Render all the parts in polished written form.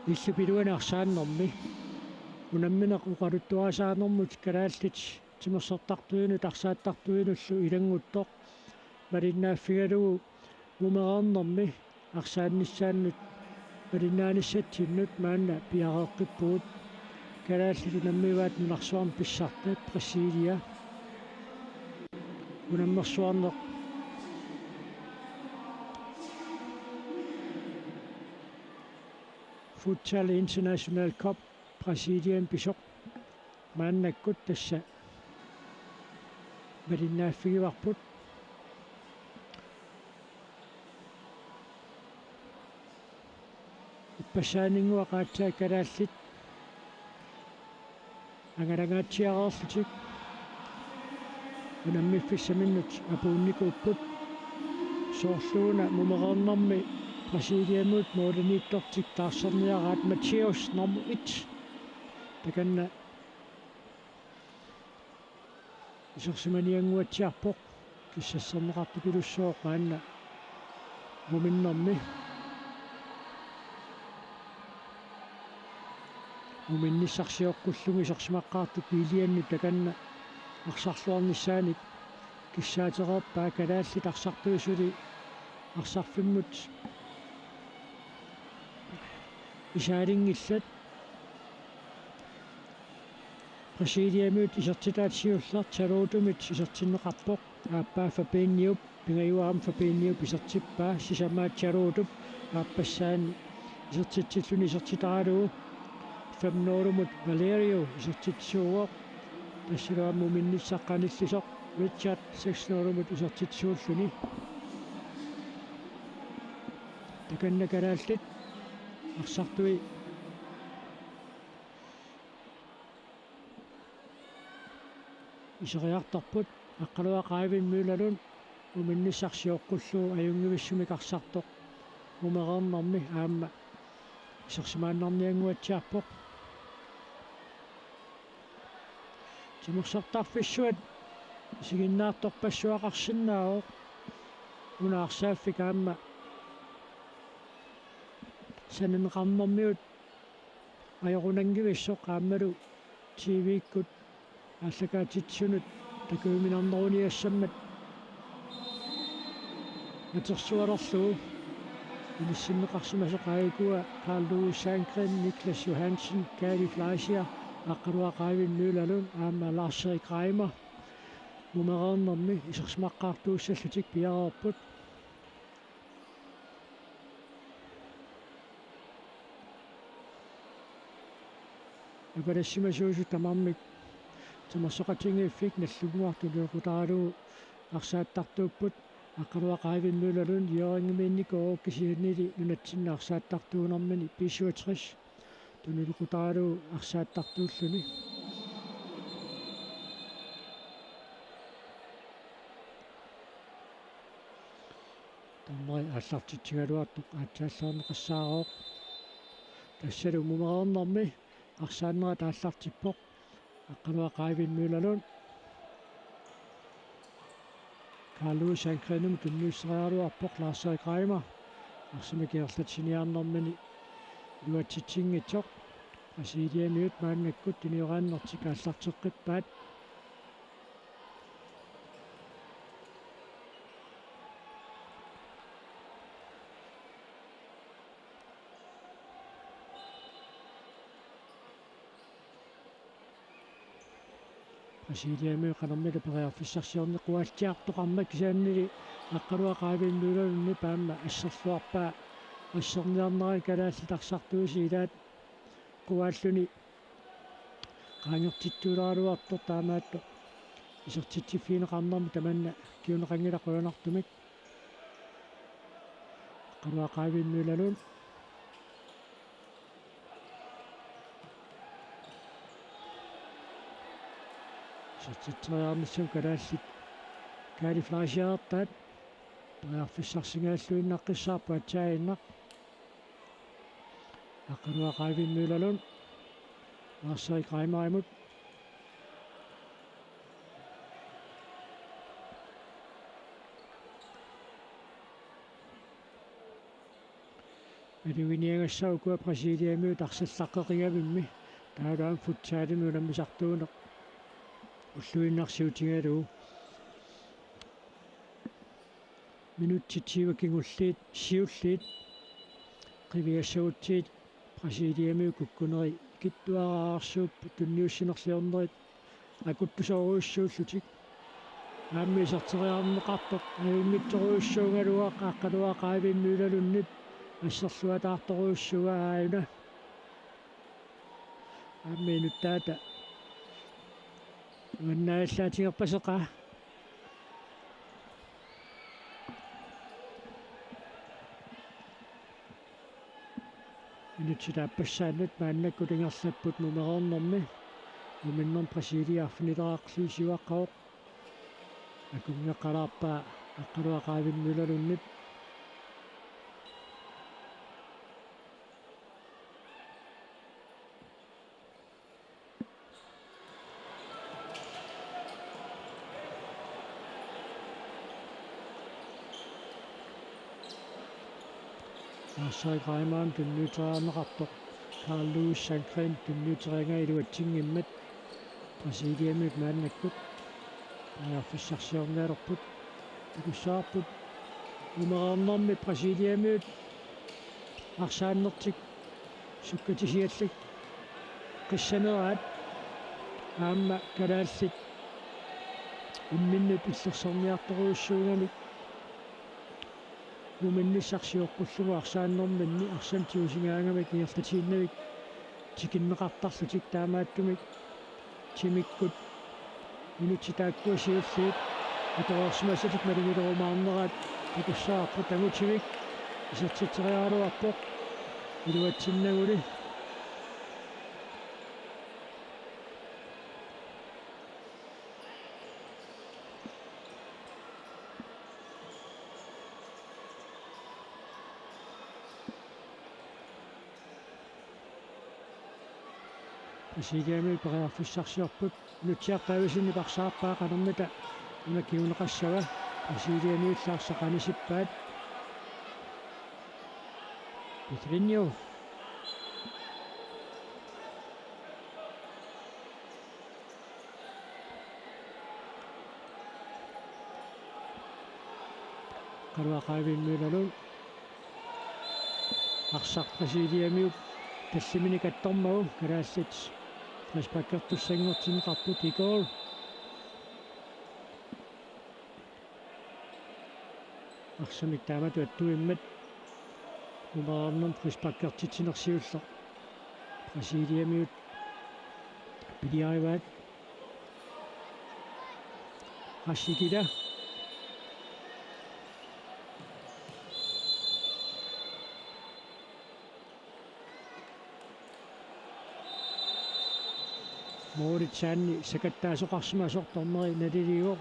иллупилуинаарсааннэрми унамминеқ уқалуттуасаанэрмут калааллит тимерсертартуину тарсааттартуинуллу илангуттоқ малиннааффигалугу мумеқарнэрми арсаанниссааннут малиннааниссатсиннут маанна пиареэққиппугут калааллит унаммиваат нунарсуарн писсартаат Брасилия унаммерсуарнеқ Futsal International Cup Brasilien pisok maannakut tassa malinnaaffigivarput иппассаанингуақаатсаа калааллит ангалангаатсиареерлутик унаммиффиссаминнут апуунникууппут соорлууна мумеқарнарми Brasiliamut målenittортик таарсерниараат Матеус номер 1 таканна исерсиманиангуатсиарпоқ киссассернеқарту пилуссоо маанна муминнэрми муминниссарсиоққуллуги исерсимаққаарту пилианни таканна арсарлуарниссааник киссаатерерпаа калааллит арсартуисули арсарфиммут исаалингиллат Brasiliamut исертитаатсиуллар салуутумит исертиннеқарпоқ ааппаа фабениуп пингаюаам фабениуп исертиппаа сисамаат салуутуп ааппассаани исертитсиллуни исертитаалугу фемноорумут Валерио исертитсууоқ тассилуамму минниссаққаниллисоқ Ричард сексноорумут исертитсууллуни таканна калааллит арсартуи исериартарпут аққалуақаавиммиулалун уминниссарсиоққуллуу аюнгивиссумик арсартоқ умеқарнарми аама исерсимааннарниангуатсиарпоқ тимерсертарфиссуат сигиннаарторпассуақарсинааоқ унаарсааффик аама саненеқарнэрмиут ajorunangivissoq qaammalu TV-kkut ааллакаатитсунут такууминарнеруниассаммат атерсуалерлугу илиссиннеқарсимасоқаагикуа Carl Lewis Sandgren, Niklas Johansen, Gary Fleischer аққалуақаавиннуулалун аама Lars-Erik Reimer мумеқарнэрми исерсмаққаартууссаллутик пиареерпут апалассимасуусу тамармик тамарсоқатингииффик наллугуартулуэқутааралугу арсааттартууппут аққалуақаавиннуулалун иорингимиинникоо кисиуннили нунатсинна арсааттартуунэрмини писсуатрис тунулуқутааралугу арсааттартууллуни таммай аллартитсигалуартоқ аатсааллаарнеқассаароо тассалу мумеқарнэрми арсааннера тааллартиппоқ аққалуақаавиннуулалун Carl Lewis Sandgrenum tunnuusserialuarpoq Lars-Erik Reimer арсимакиерлатсиниарнэрмини юатситсингитсоқ Brasiliamiut мааннаккут тиниорааннэртик ааллартеққиппаат Brasiliami qanarmila periarfissarsiornequaatiartoqarmak kisaannili аққалуақаавиннуулалунни паама ассерлуарпаа ассерниарнери калааллитарсартууси илаат куааллуни qaangertittuularaluartor taamaattu isертитсиффиинеқарнэрми таманна киунеқангила қуянартумик аққалуақаавиннуулалун isертитсериарниссу калааллит Gary Fleischer таат Qaarfissarsingaassuinnaqqissaarpaatsaayinna аққалуақаавиннуулалун аассери қаймаримут Элуиниангассаугуа пресилиамиут арсаллаққеқигавимми таалаан футсаалину наммисартуунеқ уллуиннарсиутингалуу минутситсива кингуллиит сиуллиит қивиассагутсиит пресилиамиу куккунери киттуараарсууппу тунниуссинерлиорнерит акуттусоруйуссууллутик ааммисартериарнеқартоқ авиммитсоруйуссуунгалуаа аққалуақаавиннуулалуннип ассерлуатаарторуйуссуга ааюна аамминуттаата уаннааллаатингерпасеқаа инутситааппассааннут мааннаккулингерлаппут нумерорнэрми уминнерм пресилиарфинилераақлуисиуаққаоқ акунгеққалаарпаа аққалуақаавиннулалуннип аассери қаймаан тунниутераарнеқартоқ Carl Lewis Sankren тунниутерингайлуатсингиммат пресилиамиут мааннаккут аярфиссарсиорнеалерпут икуссаарпут умераарнэрми пресилиамиут арсааннертик суккатисиаллик қиссанераат аама калааллит имминнут иллерсорниарторуйуссуугамик уминниссарсиоққуллугу арсааннэрминни арсантиусингаангамик иертатииннавик тикиннеқартарлутик таамааттумик тимиккут минутситааккуасиуллиит аторорсимасатик малигилерумаарнераат икуссаарпу тагутивик исертитсериаалуарпоқ илуатсиннагули пресилиамиут периарфиссарсиорпут нутсиартаависинни парсаарпаа канермата унакиунеқассава пресилиамиут лаарсақанисиппаат Петриньо каруақаавиннуулалу арсақ пресилиамиут тассимини каттормагу калаассит Respectertussangortinneqarput ikool арсамик таамату аттуиммат умаарнам приспаккертитсинерсиуллер пресилиамиут пилиариваат ашигида Moritsaanni sakattaasuqarsimasortorneri naliliuo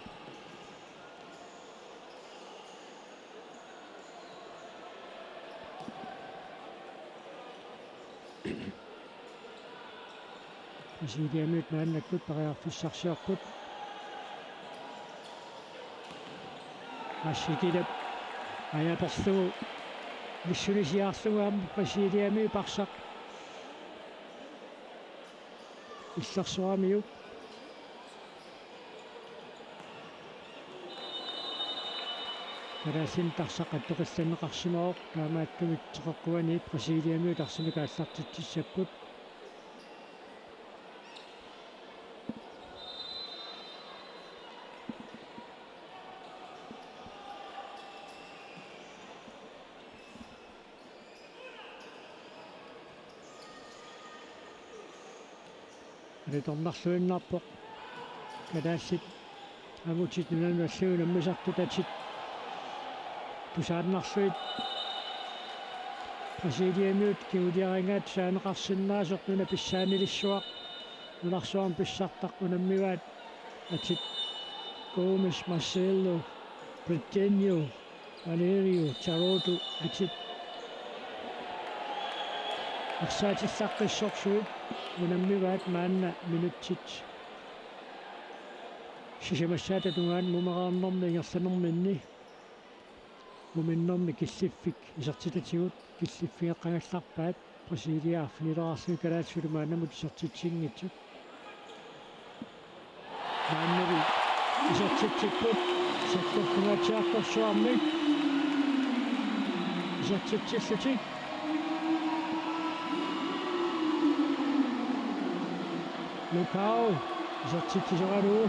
presidiamut maannakkut pariarfissarsiorput ассикилап аяперлугу миссулисиаарлугаам пресилиами парсақ иллерсуамиу карасин тарсақаттоқилланеқарсимаоқ таамааттумик теққуани пресилиами тарсимика аллартитсиссаппут риторнарлуиннарпоқ калаассит агутит нунаналлуи наммисартутатит тусааннарлуит пресилиамиут киулиарангаат саанеқарсиннаасоқ нуна писсаанилиссуақ нунарсуарм писсартақ унаммиваат атит Гомес Марсело Претеньо Valerio Charotu atsit арсаатиссааққиссорсуит унаммиваат маанна минутсит сисимассаата тунгаан мумераарнэрми ингерсанерминни муминнэрми киллиффик исертилатигут киллиффиэққагалларпаат пресилиааффнилераарсуи калаатсулу мааннамут исертитсингитсут мааннави исертитсиккут саккорфугаатиарторсуармик исертитсиллутик Lukau исертитсисогалуу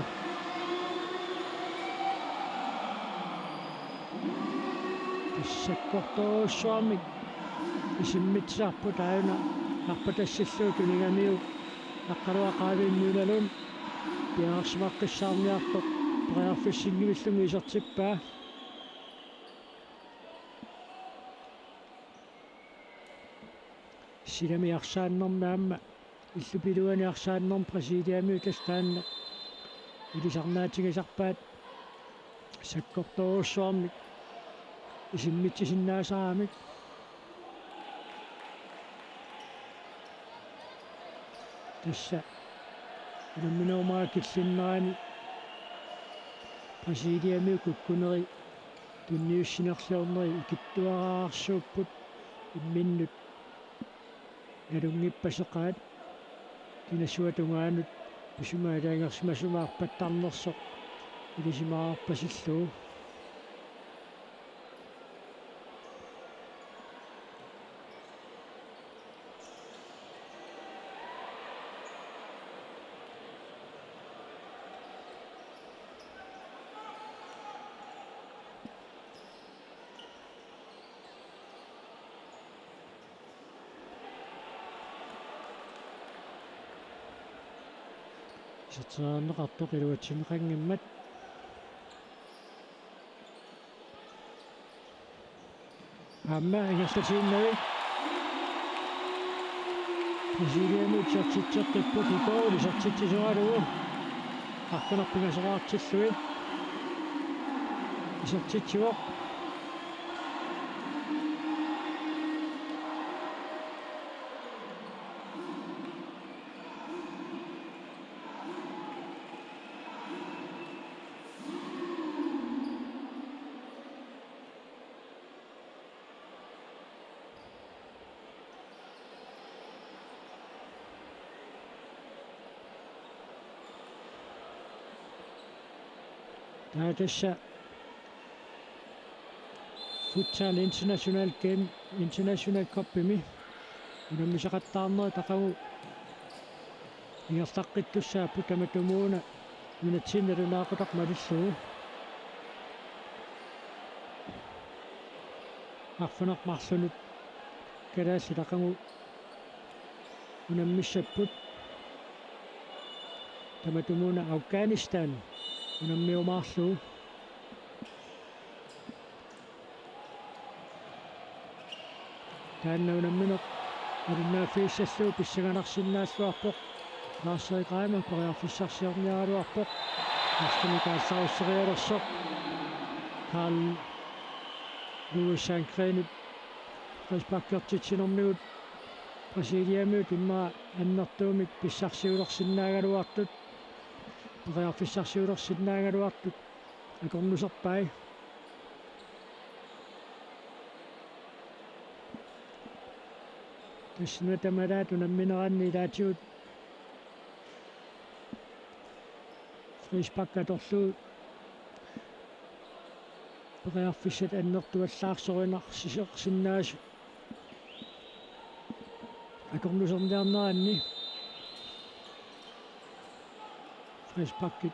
саккортооссуармик исиммитсаарпу таана арпатассиллуу тунигамиу аққалуақаавииннуулалун пиаарсимаққиссаарниарто преарфиссингивиллугу исертиппаа силами арсааннэрнаама иллупилуани арсааннэрм пресилиамиу тастаанна илисарнаатигасарпаат саккортооссуармик исиммитсисиннаасаарамик тасса намминормаа киллиннерани пресилиамиу куккунери тунниуссинерлуорнери икиттуараарсууппут имминнут налунгиппасеқаат кинасуатунгаанут писумаалаангерсимасумаарпаттарнерсоқ илисимаарпасиллуу сатсаанеқартоқ илуатсинеқангиммат амма ингерлатииннави пресилиамиу чартитсертиппут икооли сартитсисогалуу арканерпингасераартиллуи исертитсиоқ таатасса футсал интернэшнл гейм интернэшнл коппими унаммисақаттаарнери тақагу ингерлаққиттуссааппу таматумууна минатсинналунаақутақ малиллугу арфанермарлунут калаасси тақагу унаммиссаппут таматумууна Афганистан унаммиумаарлуу таанна унамминеқ алуннааффииссаллуу писсаганарсиннааллуарпоқ наассерикаама кориарфиссарсиорниаралуарпоқ арстамикаассаруссериалерсоқ кал луисанкренит респаккертитсинэрмигут пресилиамиут имма аннертуумик писсарсиулерсиннаагалуартут кориарфиссарсиулерсиннаагалуартут акорнусерпай таснатамалаат унамминеранни илаатиут фришпаккаторлуу кориарфиссат аннертуаллаарсоруинарсисеқсиннаасу акорнусерниарнеранни фришпаккит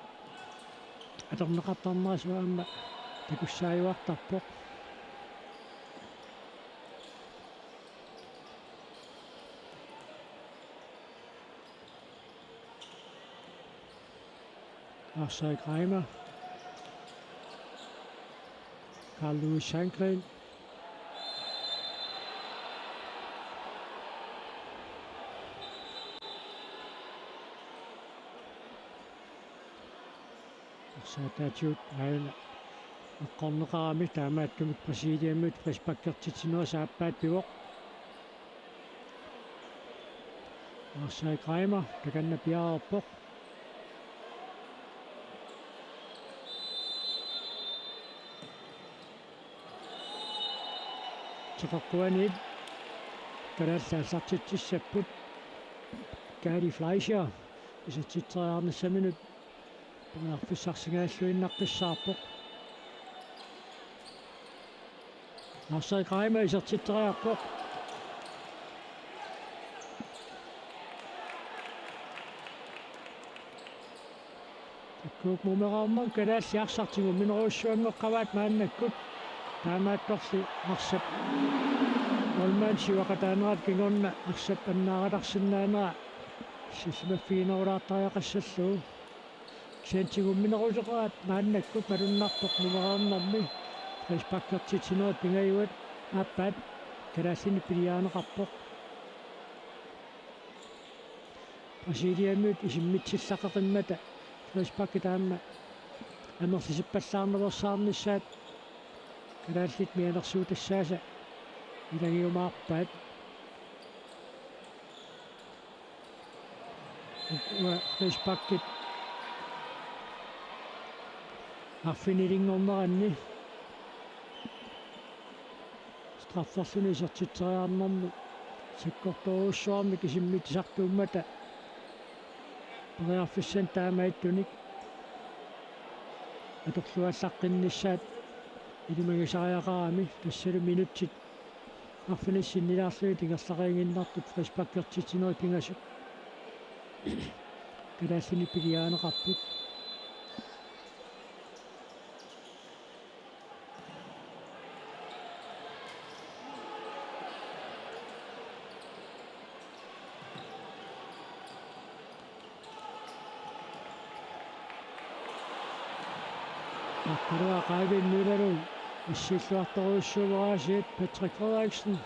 аторнеқартарнерасуаама такуссааюартарпоқ Arsay Kramer, Carl Louis Sandgren, Arsay Tajut, аққорнеқарами таамааттумик пресидиаммут фриспаккертитсинуа сааппаат пивоқ Offside Reimer таканна пиаарпоқ таққуанит карассаасартитсиссаппут Gary Fleischer исатситсериарнассаминут пунаарфиссарсигааллуиннаққиссаарпоқ Offside Reimer исатситсериарпоқ таккук мумераамман калааллиарсартигу минеруссуангеққаваат мааннаккут таамаатторси арсап Олман сивақатаанерат кингорна арсап аннаараларсинаанера сисмаффигинерулаартариақассаллуу сентигу минерусеқаат мааннаккут малуннарпоқ мумерааммарми фриспаккертитсинуат пингаюат ааппаат калааллини пилиаанеқарпоқ пресидиаммут исиммитсиллақеқиммата фриспаккитаамма амерсисиппаллаарнерсаарниссаат калааллит мианерсуутассааса илагиумаарпаат фриспаккит арфинилингорнеранни страфферсуни сертитсериарнэрму сиккорторуссуарми кисиммитисартууммата периарфиссан таамаиттуник аторлуаллаққиннissaат илимагисариақарами тассалу минутсит арфиниссиннилаарлуи тингерлақингиннартут фриспаккертитсинуи пингасут калааллини пилиаанеқарпут Akkura qaibin nulerun issилluartoruussuuгeraasiit Patrick Frederiksen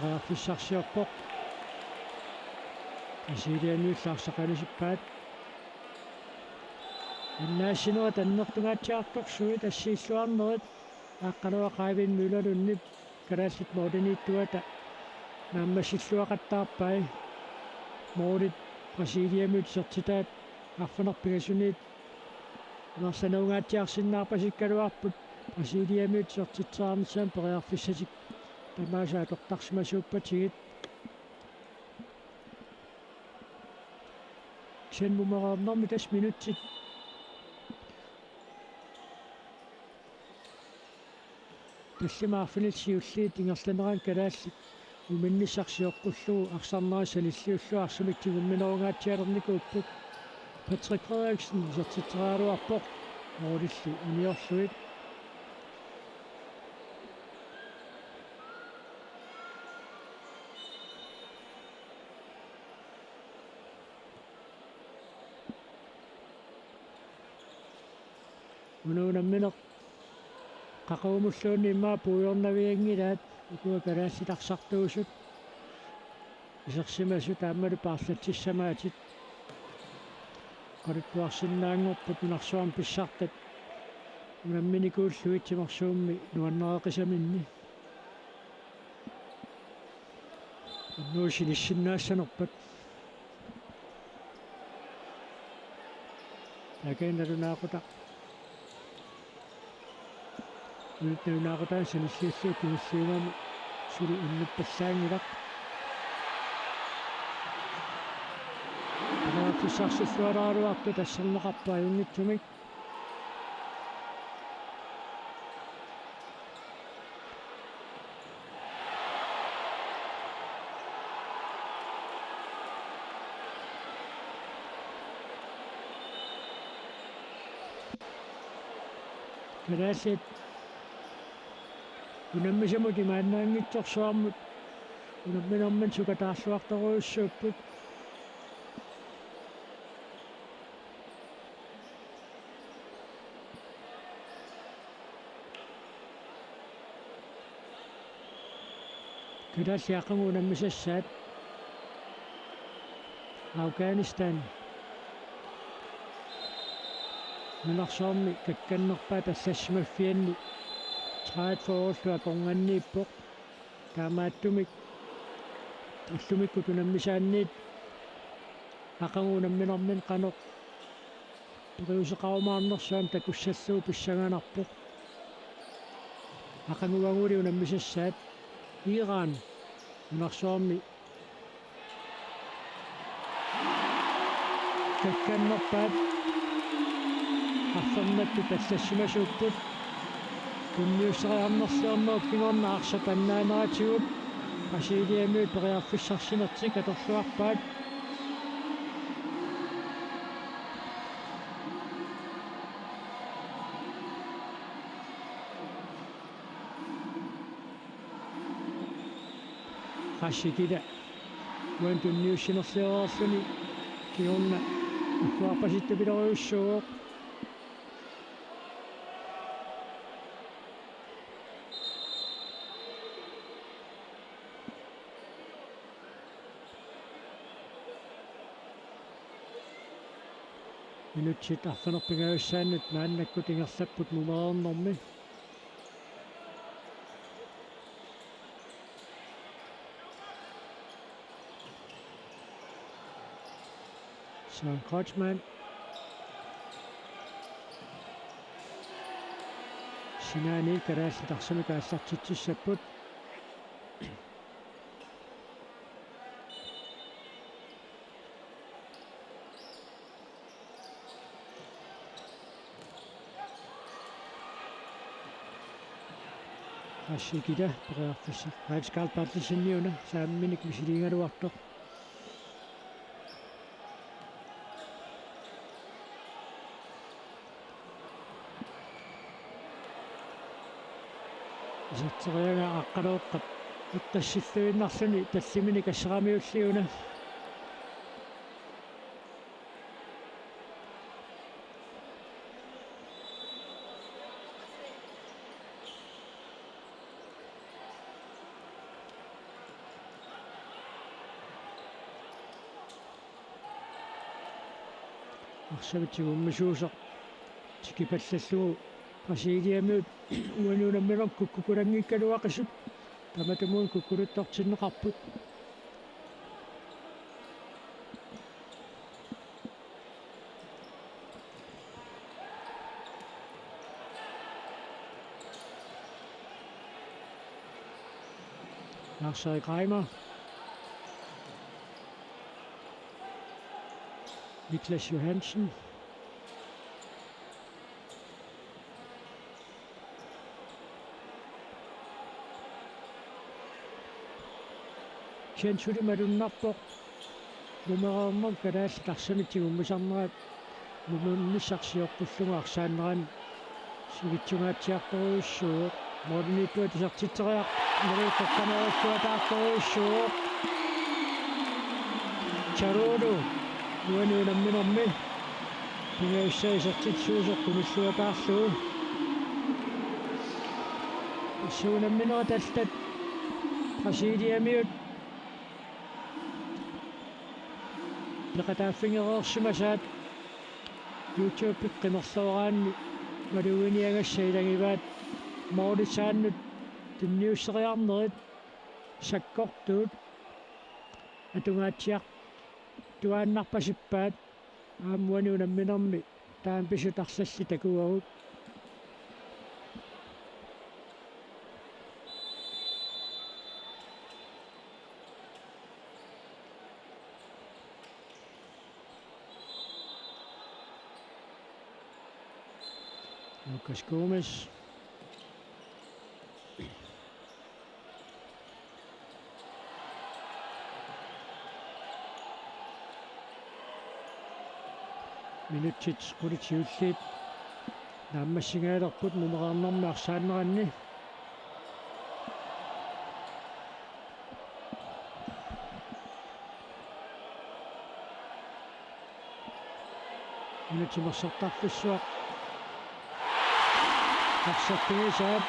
qaarfissarsiorpoq asilianuullarsaqanisippaat аннаассинуа таннертугаатсиарторсуит ассииллуарнерит ааққалуа qaibin nulerunнip калааллит мооденииттуата нааммассиллуақаттаарпай моодит пресидиамут сертитаат арфанерпигасуниит нарсанаугаатсиарсиннаарпасиккалуарпут пресидиамут сертитсаарнissaam периарфиссасик тамаасаа тортарсимасууппатигит сенмумераарнэрми тас минутсит тассимаарфинилсиуллиит ингерланеран калаалли уминнissarsiоққуллугу арсарнерисалиллиуллу арсумиттигумминеругаатсиалерникууппут Patrick Frederiksen сертитсериалуарпоқ моодилли униорлуит унуунамминеқ қақаумуллуунни иммаа пуйорнавиангилаат укуа калаассиларсартуусут исерсимасу тааммалу paarlatsissamaatит qarippuarsinnaangorput unarsuam pissartat unamminikuulluitsimarsuummi nuannereqisaminni nuusinissinnaassanerpat такенналунааquta улутнаунаақутаассаниллиуллуут тимиссиугами сулу уннуппаллаангилақ фиссарсиллуалааруарпу тассернеқарпаа юнгитсумик калааллит унаммисамути мааннаангитсорсуармут унамминэрман сукатаарлуарторуйуссууппут калааллиаққаму унаммисассаат Афганистан нунарсуарми какканнерпаа тассассмаффианни траат фоорлуа конганнииппоқ таамааттумик аллумикку тунаммисаанниит ақагуунамминэрмин қаноқ периусеқарумаарнерсуам такуссаллуу писсаганарпоқ ақагуагуули унаммисассаат Иран нунарсуарми какканнерпаат арфернатту тассассимасууппут тунниуссериарнерсуарнеруп кигорна арсапаннаанератигут Brasiliamut периарфиссарсинертик аторлуарпаат хашикида уантунниуссинерсиорерлуни кигорна уффуарпаситтапилериуссуоқ минутсит арфанерпингаюссааннут мааннакку тингерлаппут мумаернэрми Søren Kreutzmann Sinaani karaasitarsami kaassartitsissapпут Ашигида периарфисса райскаалпаарлисинниуна саамминик мисилиингалуартоқ исатсериага аққалеэққат иттассиллуиннарлуни таллимини кассерамиуллиуна арсавитсигуммисуусеқ тикипаллаллугу Brasiliamut уануунаммилер куккукулангиккалуақисут таматамуун куккулуттортиннеқарпут Lars-Erik Reimer Niklas Johansen Kjensuli malunnarpoq numeraarner kalaallaqsamitsigummisarnerat mumunnisarsiorpullugu arsaannerani sigitsungaatiartoruussuuq moorniitua tisartitteriaq neriuqqaqqaneruussuataartoruussuuq Charulu nuanuunamminermi pingaussaisartitsuusoq kunulluataarlugu suunamminera tallat Brasiliamiut Leqataaffingeraersumasaat YouTube qimmerluaraanni maluuniagassailagivaat moorisaannut tunniusseriarnerit sakkortuut atungaatsiaq tuaannarpasippaat aamuanuunamminermi taam pisutarssalli takuagut Lucas Gomes Minutsit qulitiulliit naammassingaalerput numeraarnermi arsaanneranni minutimersertarfussuaq Tarsartumisaat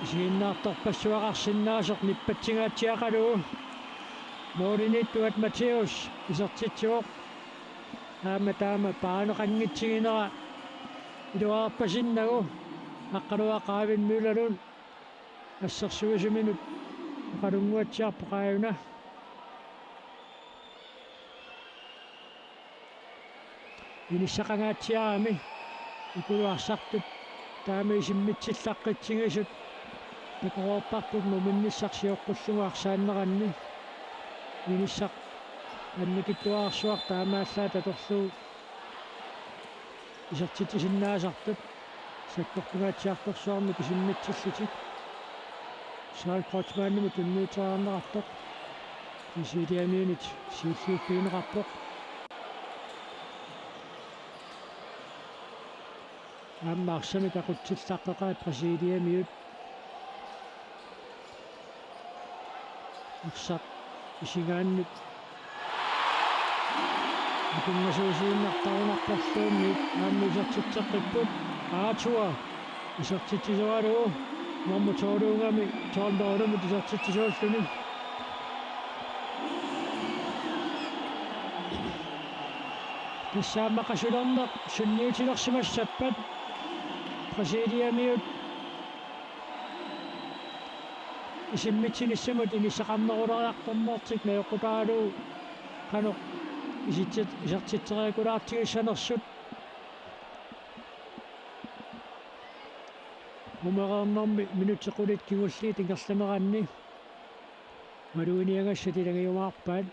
isiginnaartorpassuaqarsinnaasoq nippatsigaatiaqalugu Moorinittuat Mateus isartitsuoq taama paaneqanngitsigинера илуаарпасиннагу аққалуақаавин мюлалун ассерсуисуминут оқалунгуатсиарпо қааюна иниссақангаатсиарами икулуарсартут таама исиммитсиллаққитсигисут пекоорпарпут нуминниссарсиоққуллугу арсааннеранни иниссақ анникиттуаарсуар таамааллаа таторлуу исертитисиннаасартут саккортугаатсиарторсуарми кисиммитсиллутик саал крочмаанними тунниутаарнеқартоқ исилиамиунит сииллууппиинеқарпоқ аммаарсами тақутсиллаққеқаа пресидиамиут арсақ исигааннут икунгасуусииннартарунарпарлуунниут ааммисертитсеққиппут аатуа исертитсисуалуу маммутоолуунгами тоолдоолумут исертитсисуаллуни тассааммақасулернеқ сунниутилерсимассаппат пресидиамиут исиммитсиниссамут инисақарнерулариарторнеортик наёққутаалуу канеқ исертитсериакулаартигиссанерсут мумераарнэрми минутеқулит кигулли тингерламеранни малуиниагассат илагиумаарпаат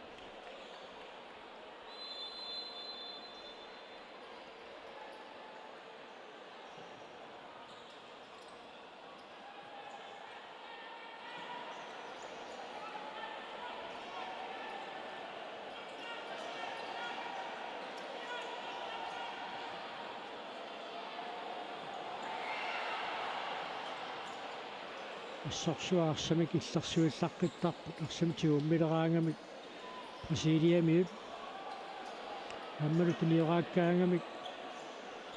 ассорсуаарсамик иллерсуиллаққиттарпут арсамтигуммилераангамик пресидиамиут аммалу тuniорааккаангамик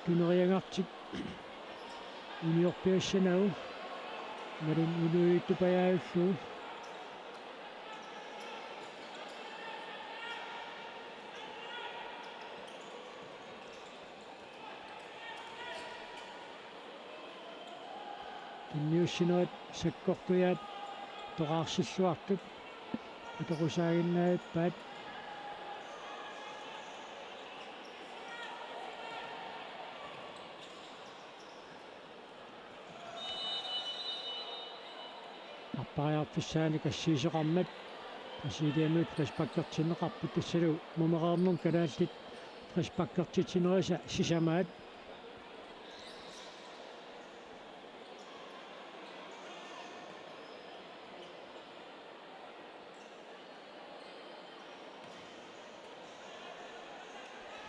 тунериангартик униорпиассанагу малун улуиттупаяаллуу тунниуссинерат саккортуяат тоқарсиллуартут атоқусаагиннаат паат аппариарписсаани кассиисоқармат пресидиамиут фреспаккертиннеқарпут тассалу мумеқарнерн канааллит фреспаккертитсинериса сисамаат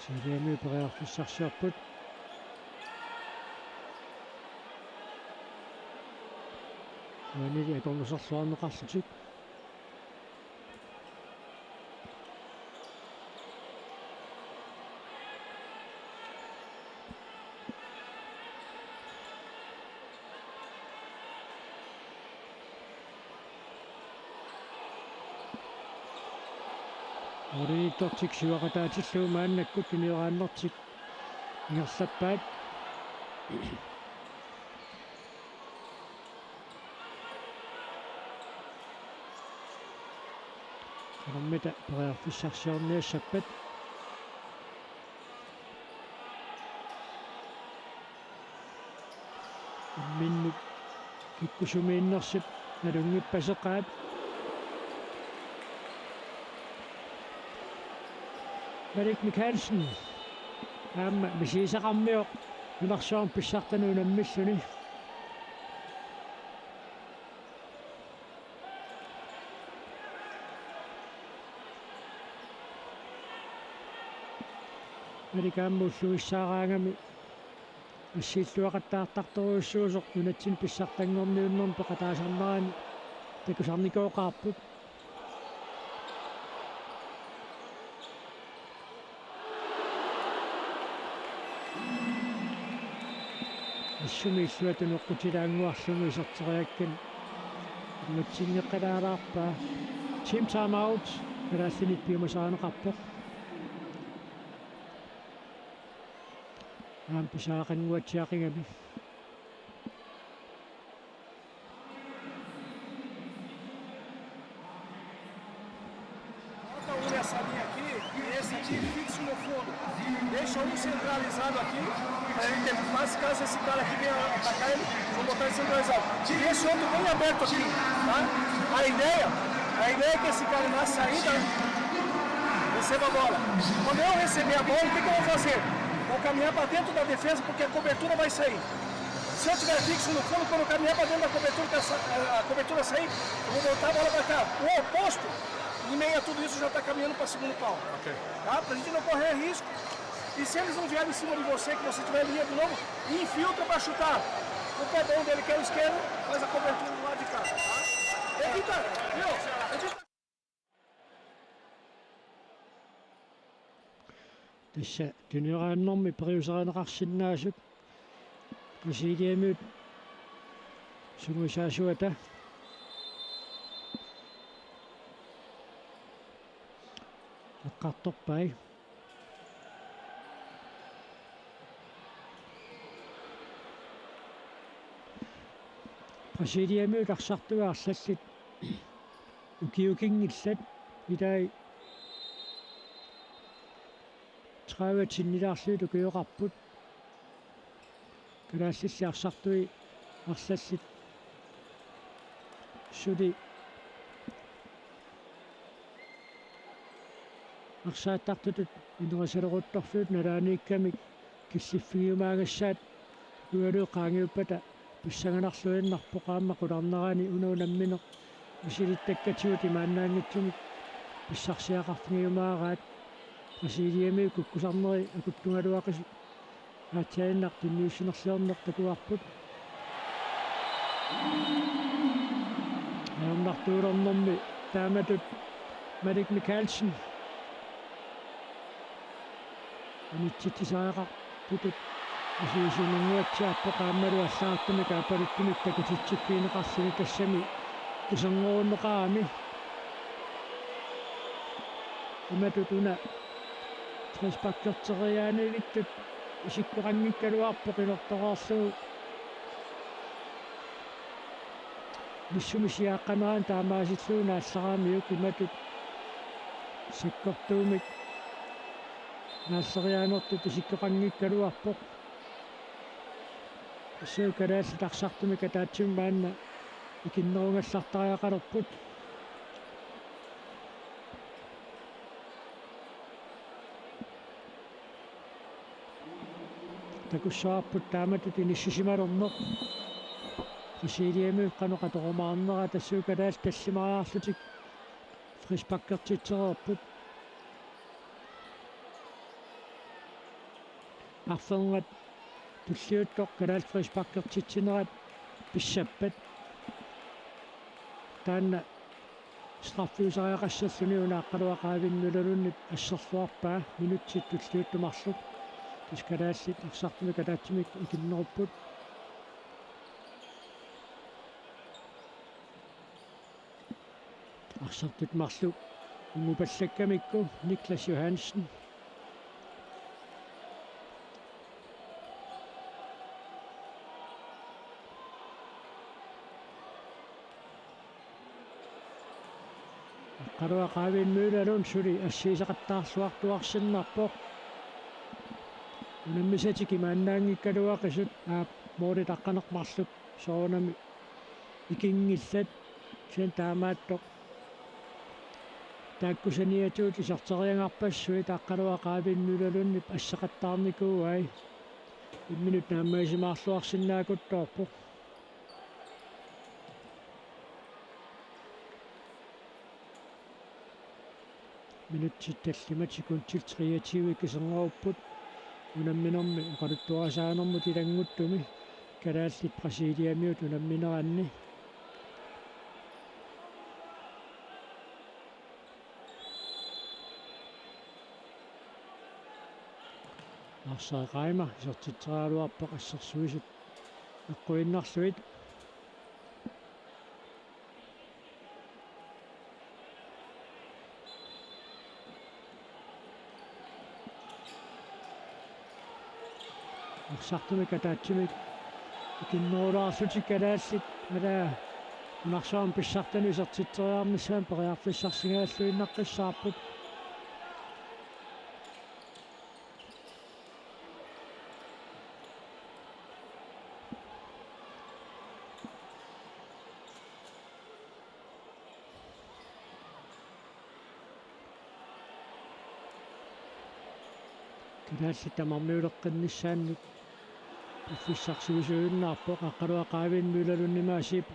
силиами периарфиссарсиарпут ванили аторнусарлуарнеқарлутик оринитортик сивақатаатиллуу мааннаккут тuniорааннэртик ингерлаппаат кармита периарфиссарсиорниассаппат миннут киккусумииннерсип налунгиппасеқаат Erik Mikkelsen мисисақармиоқ нунарсуарм писсартануу наммиллуни Эрикааммуллуиссаараангами ассииллуақаттаартарторуйуссуусоқ нунатсин писсартангорниуннерм пеқатаасарнерани такусарникооқарпут ассумииллуатун оққутилаангуарлугу исертериаккан нутсиннеққалаалаарпаа team time out Kerassinit piumasaanaqarpoq pisaqanguatsiaqingami essa linha aqui e esse aqui fixo no fundo. Deixa um centralizado aqui para ele ter mais caso esse cara aqui venha atacar ele, vou botar ele centralizado. E esse outro bem aberto aqui, tá? A ideia é que esse cara na saída receba a bola. Quando eu receber a bola, o que eu vou fazer? Vou caminhar para dentro da defesa porque a cobertura vai sair. Se eu tiver fixo no fundo, quando eu caminhar para dentro da cobertura, a cobertura sair, eu vou voltar a bola para cá. O oposto, em meio a tudo isso, já está caminhando para segundo pau. Okay. Tá? Para a gente não correr risco. E se eles não vierem em cima de você, que você tiver linha de novo, infiltra para chutar. O pé bom dele, que é o esquerdo, faz a cobertura do lado de cá. Tá? Evita, viu? Evita. Tässä tynyraannormi periusaraanaqarsinnaasut presidiamut sumusaasuata eqqartorpai presidiamut arsartuaarsallit ukiukingillat idai trawatsinnilaarluut ukioqarput kalaassissiarsartui arsallit suli арсааттартутут инерасалерутторфуут налаанииккамик киссиффигиумаагассаат уалуу qaangiuppata писсаганарлуиннарпоqaамма qulарнераани унуунамминеқ усилиттаккатигут имааннаангитсумик писсарсиақарфигиумаараат пресидиами куккусарнери акуттунгалуақису аатсаиннар тунниуссинерлиорнер такуарпут аамнартуулернэрми тааматут Малик Микаэльсен анитситсааqa путут асиисинунгуатсиарпоqaаммалуаллаартами каапалуттумик такутитсиппиинеқарсини тассами кисангооннеқаами иматутуна траспаккертериаанивиттут исиккоқангиккалуарпо қилертораарлугу миссумисиааққамаан таамаасиллууна аллараамиук иматут сиккортуумик нассериаанертут исиккоқангиккалуарпо сеукалаалли тарсартумик атаатсиммаанна икиннерунгаллартариақалерпут такуссаарпут тааматут иниссисималернеқ пресидиами каноқаторумаарнера тассуукалаал таллимариарлутик фриспаккертитсерерпут арфенгат туллиуттоқ калаал фриспаккертитсинерат писсаппат таанна страффиусариақассаллуни унааққалуақаавиннулалунни ассерлуарпаа минутсит туллиуттумарлут тискалааллит арсартуми калаатсимик икиннеруппут арсартут марлу унгупаллаккамикку Никлас Йоханссен qaruaqaavimmuulalun suli assiisaqattaarluartuarsinnarpoq unammisatiki maannaangikkaluaqisut moori taqqaneqmarluk soonami ikingillat sen taamaattoq taakkusaniatuut isarteriangarpassui taqqaluaqaavimmuulalunni assaqattaarnikuuai imminut naammaisimaarluarsinnaakuttoorpoq минутситталлиматикун тилтриатиуи кисернерууппут унамминерми оқалуттуарасаанермут илангуттуми калааллит пресидиамиут унамминеранни арсаақаима исертитсералуарпақ ассерсуисут эққуиннарлуит Arsartumik ataatsimik kinnoolaarlutik kalaallit alaa unarsaam pissartanu isertiteriarnissaam periarfissarsingaаллуиннаққиссаарпут kalaallit tamarmiuleqqinnissaannut uffissarsuisuinnaarpo qaqqaluaqaavinnuilalunnimaasiip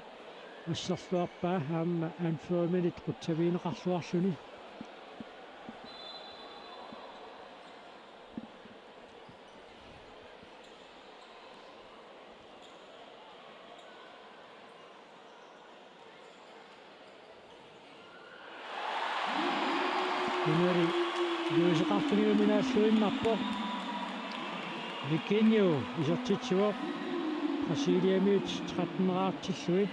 ассерлуарпаа аама анфууминит qutsaviineqarluarluni Numeri юусеқартуниуминааллуиннарпо Викиньо исертитсуо Брасилиамиут 13-нераартиллуит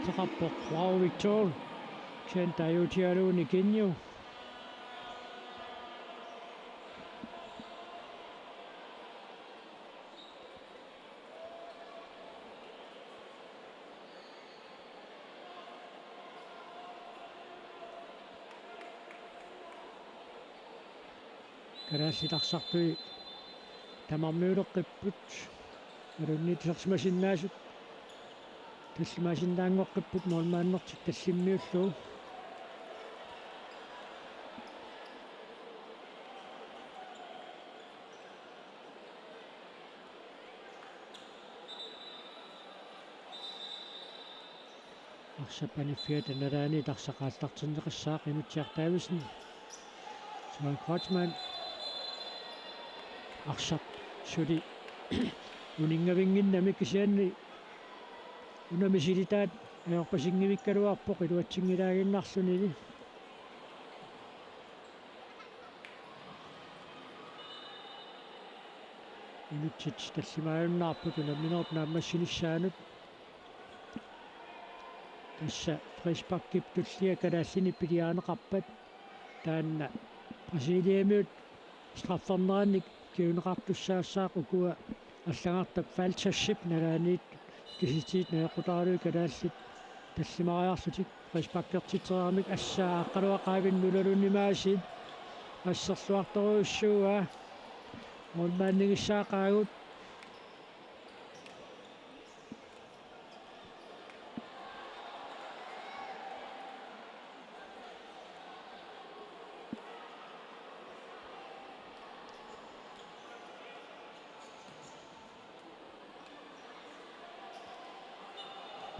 Taqappo Joao Victor Kentayutialuuni Kinyu Karasilarsarpui tamarmiuleqqipput alunniitisarsimasinnaasut таллимаасиннаангоққиппут моолмааннэртик таллиммиуллуу арсапаниффиат аналаани тарсақаалтартиннеқассаа qinutiartaavisen Søren Kreutzmann арсап сули унингавингиннами кисианни унамисилитаат аёрпасингивиккалуарпоқ илуатсингилаагиннарлунили инутсит таллимааюннаарпут унамминерп нааммассиниссаанут тасса фришпаккип туллия калааллини пилиаанеқарпат таанна Брасилиамиут страффернеранник киунеқартуссаассаақ укуа аллагартап фальташип налааниит киситит наеқутаарui калааллит таллимариарлутик фришпаккертитераамик ассаа аққалуақаавиннулалуннимаасиит ассерлуарторуйуссууа молмааннигиссаақаагут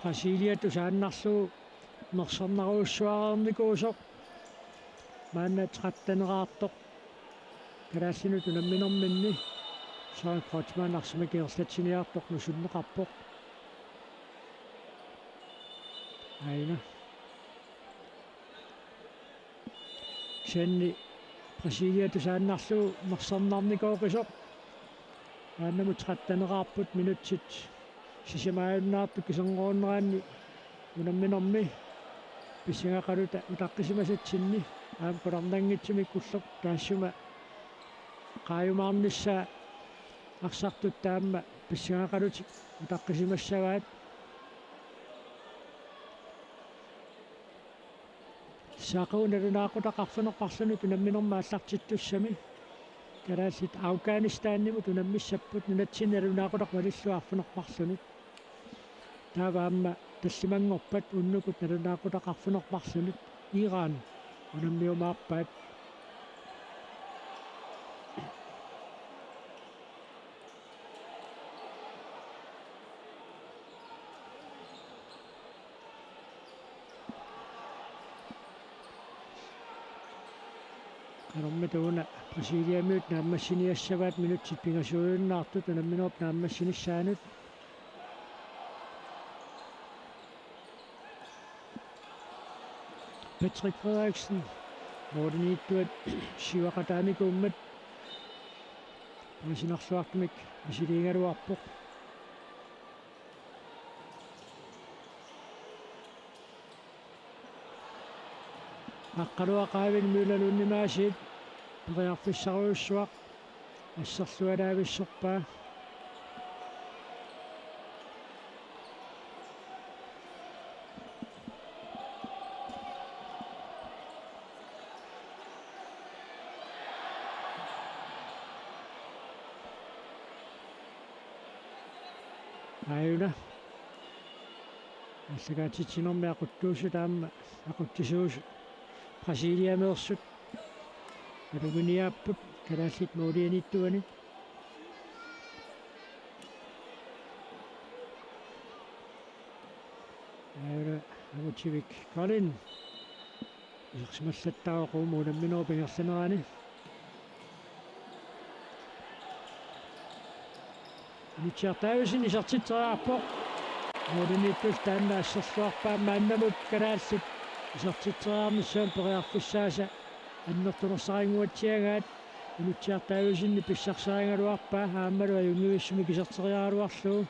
Brasilia тусааннарлуу нерсарнаруйуссуаарникуусоқ маанна 13-нераартоқ калааллинут унамминерминни Søren Kreutzmann арсимакиерлатсиниартоқ нусуннеқарпоқ айна кенни Brasilia тусааннарлуу нерсарнарникооқисоқ мааннаму 13-нераарпут минутсит сисимааюннаарту кисенгооннераанни унамминерми писсигақалута утаққисимасатсинни аам куларнангитсимик куллоқ таассума qaayumaarnissaa арсартут таама писсигақалутик утаққисимассаваат саақуунерунаақутақарфунерпарлунут унамминермааллартиттуссами калааллит Афганистаннимут унаммиссаппут нунатсинерунаақутақ валиллуарфунерпарлунут тааваамма таллимангорпат уннукут налунаақутақарфунерпарлунут Иран унаммиумаарпаат карамматуна Brasiliamиут нааммассиниассаваат минутсит пингасуйуннаартут унамминерп нааммассиниссаанут Patrick Frederiksen Mordenituat Sivaqataamikuummat Masinarsuartumik Misiliingaluarpoq аққалуақаавин милалуннимаасит периарфиссаруйуссуақ ассерлуалаависсорпаа аюна ассагаатитсинерми ақуттуусу таама ақуттисуусу Brasiliamerсут алугуниааппут калааллит муулианиттуани аюна амутивик Colin ерсималлаттаақууму намминоо пингерланерани ничартаависин исартитсериарпо муулиниттус таанна ассерлуарпаама аннамут калааллит исартитсериармиссаан периарфиссааса аннертунерсарингуатсиагаат инутсиартаависинни писсарсаригалуарпаа ааммалу аюнгивиссуми кисертериаралуарлуу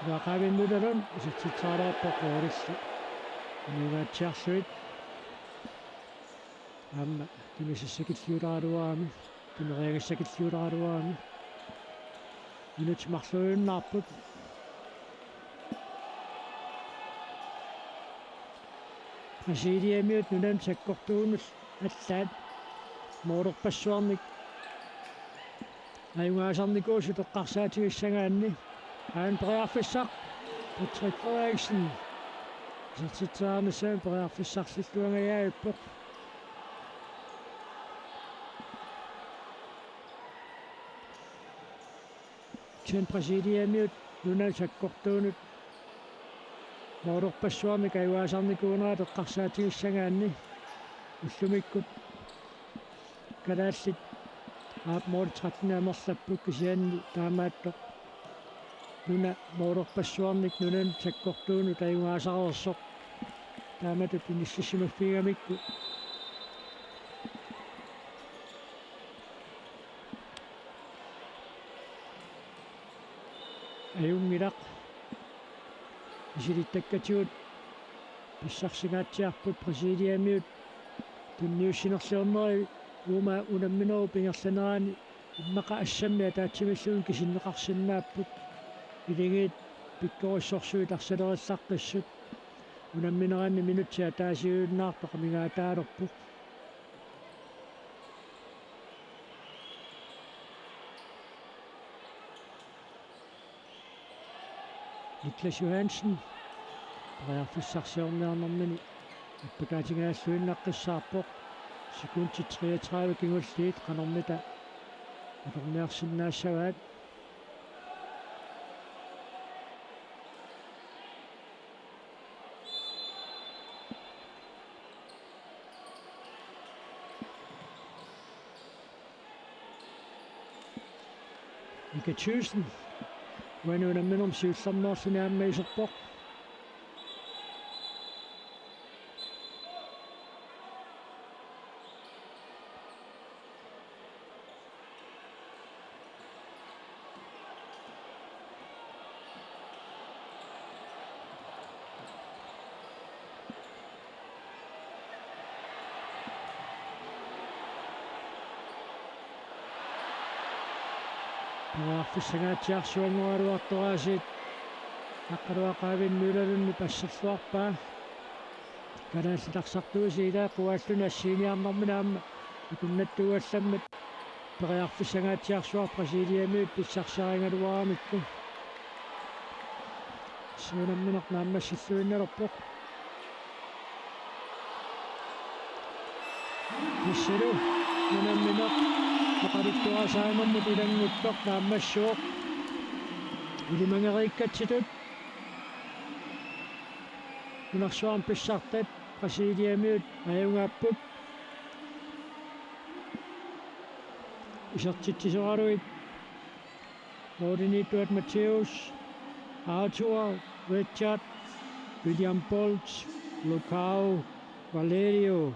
Вакавин мудалон исартитсаалааппоқуалисси нугаатсиарсуит амма тимисиссакиллиулааруаами тимериагассакиллиулааруаами инут марлуиннаарпут Brasiliamiut нунам саккортуунул аллаат моорерпассуарник аюнгаасарникуусу теққарсаатигиссагаанни аан периарфиссақ Patrick Frederiksen исартитсаарнissaан периарфиссарлиллуангаяаппоқ Chen Brasiliamiut нунам саккортуунут моорерпассуарник аюнгаасарникуунера теққарсаатигиссагаанни уллумиккут калааллит аап мооритратнаамерлаппут кисианни таамааттоқ нуна моорерпассуарник нунан саккортууну таюнгаасареерсоқ таамату пиниссисимаффигамикку аюнгилақ исилиттаккатигут писсарсигаатсиарпут Brasiliamiut тунниуссинерлуернери ума унамминеру пингерланерани иммақа ассамми атаатсимиллуун кисиннеқарсиннааппут илигит пиккориссорсуит арсалериллаққиссут унамминеранни минутсиа таасиууннаарпа қамигаатаалерпу Niklas Johansen периарфиссарсиорниарнэрмини аппакаатигааллуиннаққиссаарпоқ секунти 33 кигуллиит қанернита аторниарсиннаассаваат Mika Thyssen вануунамминерм сиулларнеерлуниаамма исерпоқ Фиссагаатсиарсуангуалуартораасит аққалуақаавин милалунни пассерлуарпаа канааллитарсартуиси илаа қуааллуни ассииниарнэрминаамма икуннаттугалламмат периарфиссагаатсиарсуар Brasiliamiut писсарсаригалуарамикку суунамминер нааммассиллуинналерпоқ писсалу нунамминер Maqalittuasaangermut ilanguttoq naammassuuq ilimangeriikkatsitut unarsuarn pissartat Brasiliamiut ajungaapput isertittisoraluit Moodiniittuat Mattheus Arthur, Richard, William Bolt, Lucao, Valerio,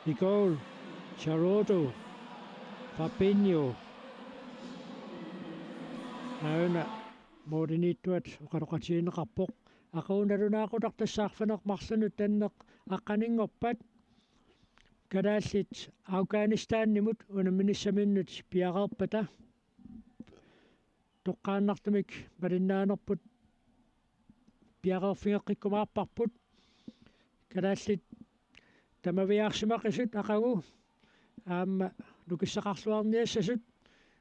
Nicole, Charoto, Fabinho. Näynä muodinittuat ukarukatsin kapok. Ako naruna ako dakta sakfanak maksanut ennak akaningopat. Kadallit Afganistan nimut unamminissa minnut piaqarpata. Toqqaannartumik malinnaanarput piaqarfingeqqikkumaarparput. Kadallit tamaviaarsimaqisut aqagu aamma nukissaqarluarniassasut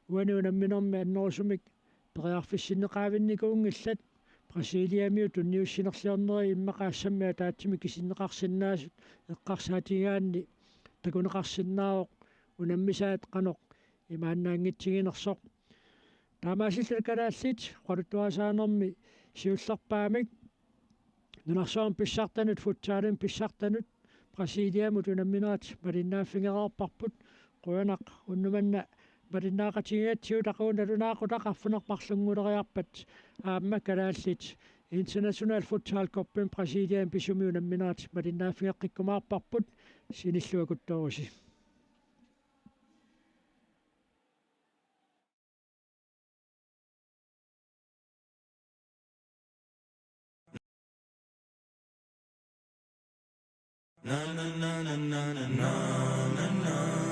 uani unamminermi annorsumik periarfissinneqaavinnikuungillat Brasiliamiu tunniussinerliorneri immaqaassammia taatsimi kisinneqarsinnaasut eqqarsaatigaanni takuneqarsinnaaroq unammisaat qanoq imaannaangitsiginersoq taamaasillat kalaallit qaluttuasaanermi siullerpaamik nunarsuarn pissartanut futsaalin pissartanut Brasiliamut unamminaat malinnaaffingerarparput quyanaq unnumanna malinnaaqatigiatsiut aquunalunaaqutaqarfunerparlunguleriarpat aamma kalaallit International Futsal Cuppin Brasilian pisumi unamminaat malinnaaffingeqqikkumaarparput sinilluakuttorusi. Na na na na na na na na na